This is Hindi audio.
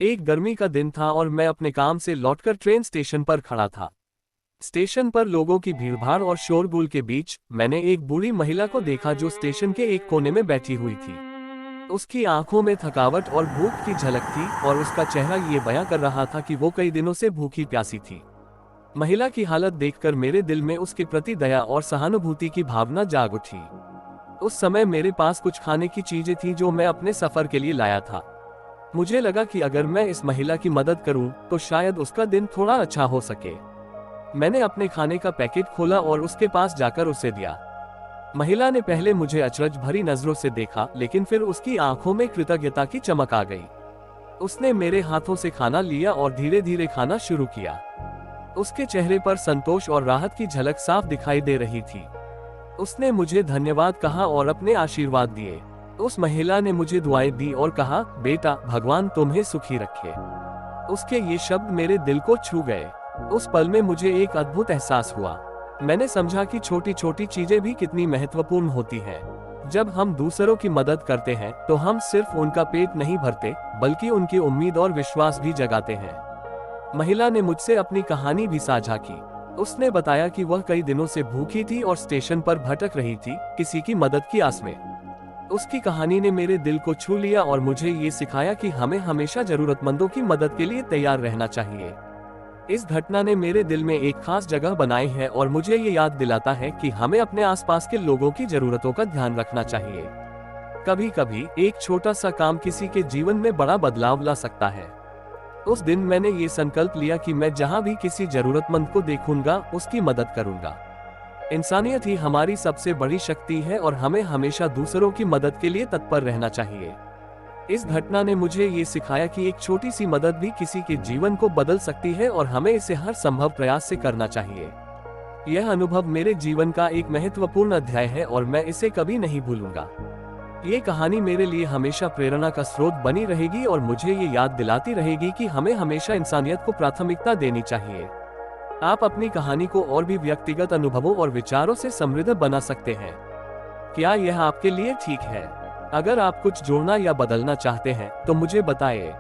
एक गर्मी का दिन था और मैं अपने काम से लौटकर ट्रेन स्टेशन पर खड़ा था। स्टेशन पर लोगों की भीड़भाड़ और शोरगुल के बीच मैंने एक बूढ़ी महिला को देखा जो स्टेशन के एक कोने में बैठी हुई थी। उसकी आंखों में थकावट और भूख की झलक थी और उसका चेहरा ये बयां कर रहा था कि वो कई दिनों से भूखी प्यासी थी। महिला की हालत देखकर मेरे दिल में उसके प्रति दया और सहानुभूति की भावना जाग उठी। उस समय मेरे पास कुछ खाने की चीजें थी जो मैं अपने सफर के लिए लाया था। मुझे लगा कि अगर मैं इस महिला की मदद करूं, तो शायद उसका दिन थोड़ा अच्छा हो सके। मैंने अपने खाने का पैकेट खोला और उसके पास जाकर उसे दिया। महिला ने पहले मुझे अचरज भरी नजरों से देखा, लेकिन फिर उसकी आंखों में कृतज्ञता की चमक आ गई। उसने मेरे हाथों से खाना लिया और धीरे धीरे खाना शुरू किया। उसके चेहरे पर संतोष और राहत की झलक साफ दिखाई दे रही थी। उसने मुझे धन्यवाद कहा और अपने आशीर्वाद दिए। उस महिला ने मुझे दुआएं दी और कहा, बेटा, भगवान तुम्हें सुखी रखे। उसके ये शब्द मेरे दिल को छू गए। उस पल में मुझे एक अद्भुत एहसास हुआ। मैंने समझा कि छोटी छोटी चीजें भी कितनी महत्वपूर्ण होती हैं। जब हम दूसरों की मदद करते हैं तो हम सिर्फ उनका पेट नहीं भरते, बल्कि उनकी उम्मीद और विश्वास भी जगाते हैं। महिला ने मुझसे अपनी कहानी भी साझा की। उसने बताया कि वह कई दिनों से भूखी थी और स्टेशन पर भटक रही थी, किसी की मदद की आस में। उसकी कहानी ने मेरे दिल को छू लिया और मुझे ये सिखाया कि हमें हमेशा जरूरतमंदों की मदद के लिए तैयार रहना चाहिए। इस घटना ने मेरे दिल में एक खास जगह बनाई है और मुझे ये याद दिलाता है कि हमें अपने आसपास के लोगों की जरूरतों का ध्यान रखना चाहिए। कभी कभी एक छोटा सा काम किसी के जीवन में बड़ा बदलाव ला सकता है। उस दिन मैंने ये संकल्प लिया कि मैं जहाँ भी किसी जरूरतमंद को देखूंगा, उसकी मदद करूंगा। इंसानियत ही हमारी सबसे बड़ी शक्ति है और हमें हमेशा दूसरों की मदद के लिए तत्पर रहना चाहिए। इस घटना ने मुझे ये सिखाया कि एक छोटी सी मदद भी किसी के जीवन को बदल सकती है और हमें इसे हर संभव प्रयास से करना चाहिए। यह अनुभव मेरे जीवन का एक महत्वपूर्ण अध्याय है और मैं इसे कभी नहीं भूलूंगा। ये कहानी मेरे लिए हमेशा प्रेरणा का स्रोत बनी रहेगी और मुझे ये याद दिलाती रहेगी कि हमें हमेशा इंसानियत को प्राथमिकता देनी चाहिए। आप अपनी कहानी को और भी व्यक्तिगत अनुभवों और विचारों से समृद्ध बना सकते हैं। क्या यह आपके लिए ठीक है? अगर आप कुछ जोड़ना या बदलना चाहते हैं तो मुझे बताएं।